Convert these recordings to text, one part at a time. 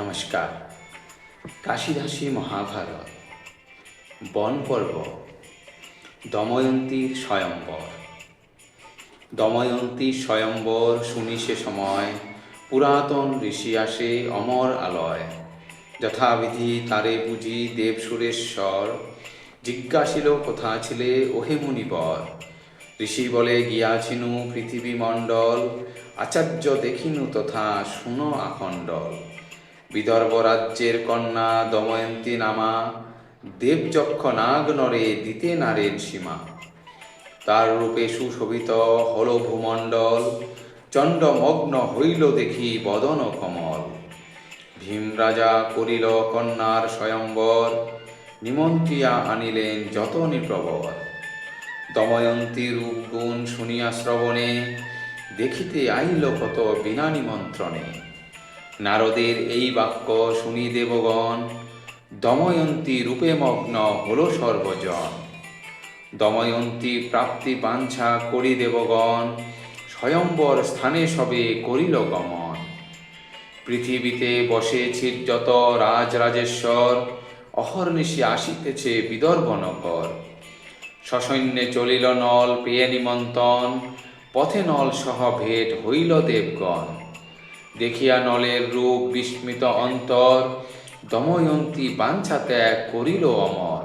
নমস্কার। কাশীদাসী মহাভারত বন পর্ব দময়ন্তীর স্বয়ম্বর। দময়ন্তী স্বয়ম্বর শুনি সে সময়, পুরাতন ঋষি আসে অমর আলয়। যথাবিধি তারে বুঝি দেব সুরেশ্বর, জিজ্ঞাসিল কোথা ছিলে ওহে মুনিবর। ঋষি বলে গিয়াছিনু পৃথিবী মণ্ডল, আচার্য দেখিনু তথা শুনো আখণ্ডল। বিদর্ভ রাজ্যের কন্যা দময়ন্তী নামা, দেবযক্ষ নাগ নরে দিতে নারের সীমা। তার রূপে সুশোভিত হল ভূমণ্ডল, চণ্ডমগ্ন হইল দেখি বদন কমল। ভীম রাজা করিল কন্যার স্বয়ম্বর, নিমন্ত্রিয়া আনিলেন যতনে প্রবর। দময়ন্তী রূপ গুণ শুনিয়া শ্রবণে, দেখিতে আইল কত বিনা নিমন্ত্রণে। নারদের এই বাক্য শুনি দেবগণ, দময়ন্তী রূপে মগ্ন হল সর্বজন। দময়ন্তী প্রাপ্তি বাঞ্ছা করি দেবগণ, স্বয়ম্বর স্থানে সবে করিল গমন। পৃথিবীতে বসেছি যত রাজরাজেশ্বর, অহর্নিশি আসিতেছে বিদর্ভ নগর। সসৈন্যে চলিল নল পেয়ে নিমন্ত্রণ, পথে নল সহ ভেট হইল দেবগণ। দেখিয়া নলের রূপ বিস্মিত অন্তর, দময়ন্তী বাঞ্ছা ত্যাগ করিল অমর।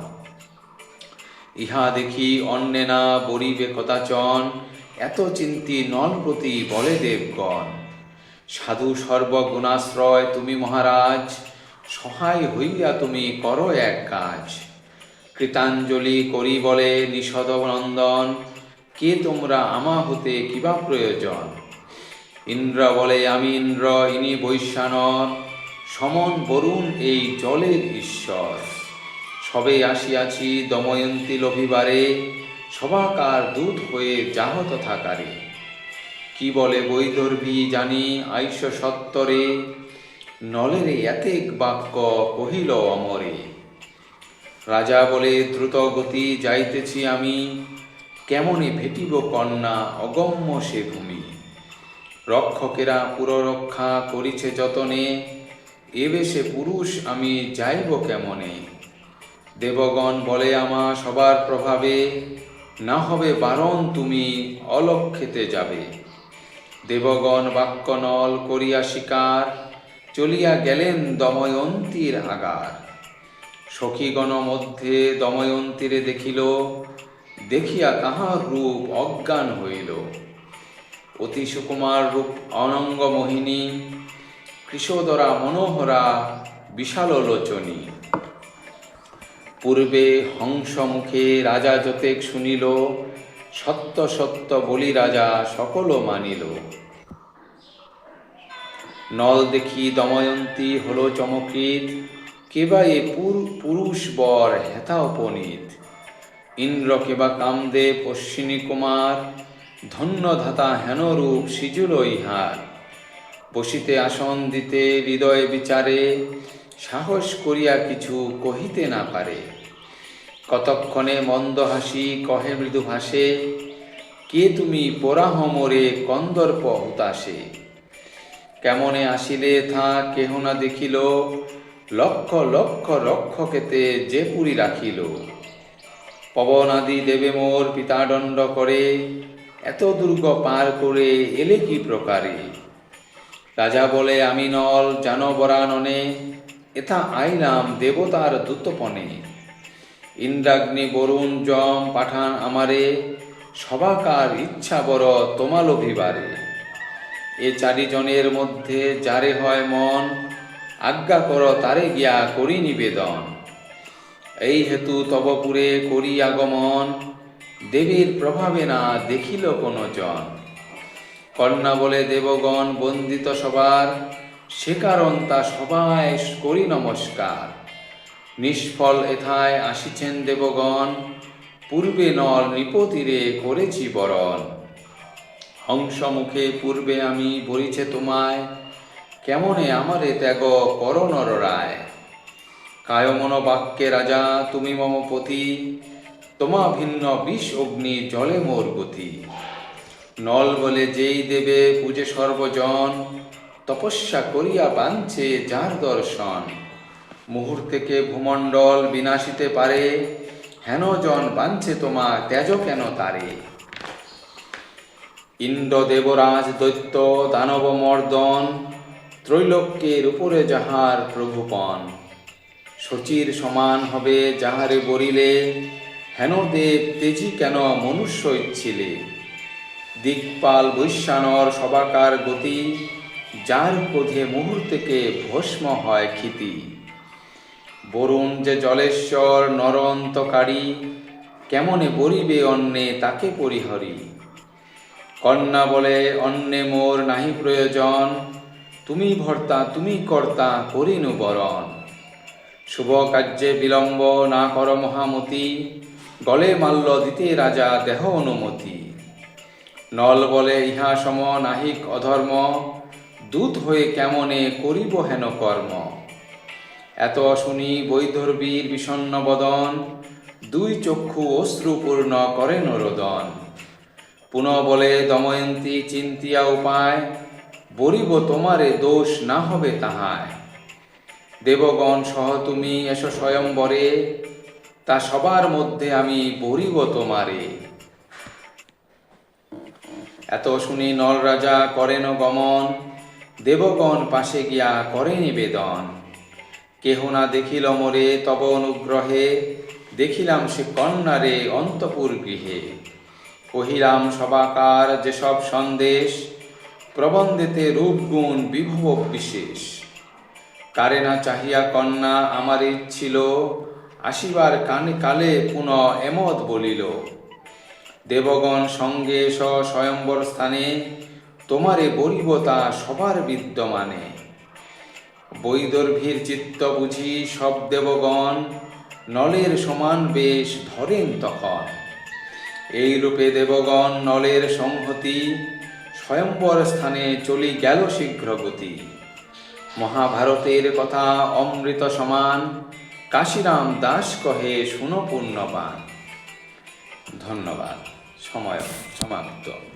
ইহা দেখি অন্যে না বরিবে কদাচন, এত চিন্তি নল প্রতি বলে দেবগণ। সাধু সর্বগুণাশ্রয় তুমি মহারাজ, সহায় হইয়া তুমি করো এক কাজ। কৃতাঞ্জলি করি বলে নিষদ নন্দন, কে তোমরা আমা হতে কিবা প্রয়োজন। ইন্দ্র বলে আমি ইন্দ্র ইনি বৈশ্বানর, সমন বরুণ এই জলের ঈশ্বর। সবে আসিয়াছি দময়ন্তী লভিবারে, সবাকার দূত হয়ে যাহ তথাকারে। কি বলে বৈদর্ভী জানি আইস সত্তরে, নলেরে এতেক বাক্য কহিল অমরে। রাজা বলে দ্রুত গতি যাইতেছি আমি, কেমনে ভেটিব কন্যা অগম্য সে ভূমি। রক্ষকেরা পুররক্ষা করিছে যতনে, এ বেশে পুরুষ আমি যাইব কেমনে। দেবগণ বলে আমা সবার প্রভাবে, না হবে বারণ তুমি অলক্ষেতে যাবে। দেবগণ বাক্য নল করিয়া স্বীকার, চলিয়া গেলেন দময়ন্তীর আগার। সখীগণ মধ্যে দময়ন্তীরে দেখিল, দেখিয়া তাহার রূপ অজ্ঞান হইল। অতি সুকুমার রূপ অনঙ্গ মোহিনী, কৃশোদরা মনোহরা বিশাল লোচনী। পূর্বে হংস মুখে রাজা যতেক শুনিল, সত্য সত্য বলি রাজা সকল মানিল। নল দেখি দময়ন্তী হল চমকৃত, কেবা এ পুরুষ বর হেথা উপনীত। ইন্দ্র কেবা কামদেব অশ্বিনী কুমার, ধন্য ধাতা হেন রূপ সিজুল ইহার। বসিতে আসন দিতে হৃদয় বিচারে, সাহস করিয়া কিছু কহিতে না পারে। কতক্ষণে মন্দ হাসি কহে মৃদু ভাষে, কে তুমি পোড়াহ মোরে কন্দর্প হুতাশে। কেমনে আসিলে থা কেহ না দেখিল, লক্ষ লক্ষ রক্ষকেতে যে পুরী রাখিল। পবনাদি দেবে মোর পিতাদণ্ড করে, এত দুর্গ পার করে এলে কি প্রকারে। রাজা বলে আমি নল জানো বরাননে, এথা আইলাম দেবতার দূতপনে। ইন্দ্রাগ্নি বরুণ যম পাঠান আমারে, সবাকার ইচ্ছা বড় তোমা লভিবারে। এ চারিজনের মধ্যে যারে হয় মন, আজ্ঞা কর তারে গিয়া করি নিবেদন। এই হেতু তবপুরে করি আগমন, দেবীর প্রভাবে না দেখিল কোনো জন। কন্যা বলে দেবগণ বন্দিত সবার, সে কারণ তা সবাই করি নমস্কার। নিষ্ফল এথায় আসিছেন দেবগণ, পূর্বে নল নৃপতিরে করেছি বরণ। হংস মুখে পূর্বে আমি বলিছে তোমায়, কেমনে আমারে ত্যাগ কর নররায়। কায়মন বাক্যে রাজা তুমি মম পতি, তোমা ভিন্ন বিষ অগ্নি জলে মোর গতি। নল বলে যেই দেবে পূজে সর্বজন, তপস্যা করিয়া বাঞ্ছে যার দর্শন। মুহূর্তেকে ভূমণ্ডল বিনাশিতে পারে, হেন জন বাঞ্ছে তোমা ত্যাজ কেন তারে। ইন্দ্র দেবরাজ দৈত্য দানব মর্দন, ত্রৈলোক্যের উপরে যাহার প্রভুপন। শচীর সমান হবে যাহারে বরিলে, হেন দেব তেজি কেন মনুষ্য ইচ্ছিলে। দিকপাল বৈশ্যানর সবাকার গতি, যার ক্রোধে মুহূর্তেকে ভস্ম হয় ক্ষিতি। বরুণ যে জলেশ্বর নর অন্তকারী, কেমনে বরিবে অন্নে তাকে পরিহরি। কন্যা বলে অন্নে মোর নাহি প্রয়োজন, তুমি ভর্তা তুমি কর্তা করিনু বরণ। শুভ কার্যে বিলম্ব না কর মহামতি, গলে মাল্য দিতে রাজা দেহ অনুমতি। নল বলে ইহা সম নাহিক অধর্ম, দূত হয়ে কেমনে করিব হেন কর্ম। এত শুনি বৈদর্ভীর বিষণ্ণ বদন, দুই চক্ষু অশ্রুপূর্ণ করেন রোদন। পুনঃ বলে দময়ন্তী চিন্তিয়া উপায়, বরিব তোমারে দোষ না হবে তাহায়। দেবগণ সহ তুমি এসো স্বয়ম্বরে, তা সবার মধ্যে আমি বরিব তোমারে। এত শুনি নল রাজা করেন গমন, দেবগণ পাশে গিয়া করে নিবেদন। কেহ না দেখিল মোরে তব অনুগ্রহে, দেখিলাম সে কন্যারে অন্তপুর গৃহে। কহিলাম সবাকার যেসব সন্দেশ, প্রবন্ধেতে রূপগুণ বিভব বিশেষ। কারে না চাহিয়া কন্যা আমার ইচ্ছিল, আসিবার কালে পুনঃ এমত বলিল। দেবগণ সঙ্গে স্বয়ম্বর স্থানে, তোমারে বরিব তা সবার বিদ্যমানে। বৈদর্ভীর চিত্ত বুঝি সব দেবগণ, নলের সমান বেশ ধরেন তখন। এই রূপে দেবগণ নলের সংহতি, স্বয়ম্বর স্থানে চলি গেল শীঘ্রগতি। মহাভারতের কথা অমৃত সমান, কাশীরাম দাস কহে শুনো পুণ্যবান। ধন্যবাদ। সময় সমাপ্ত।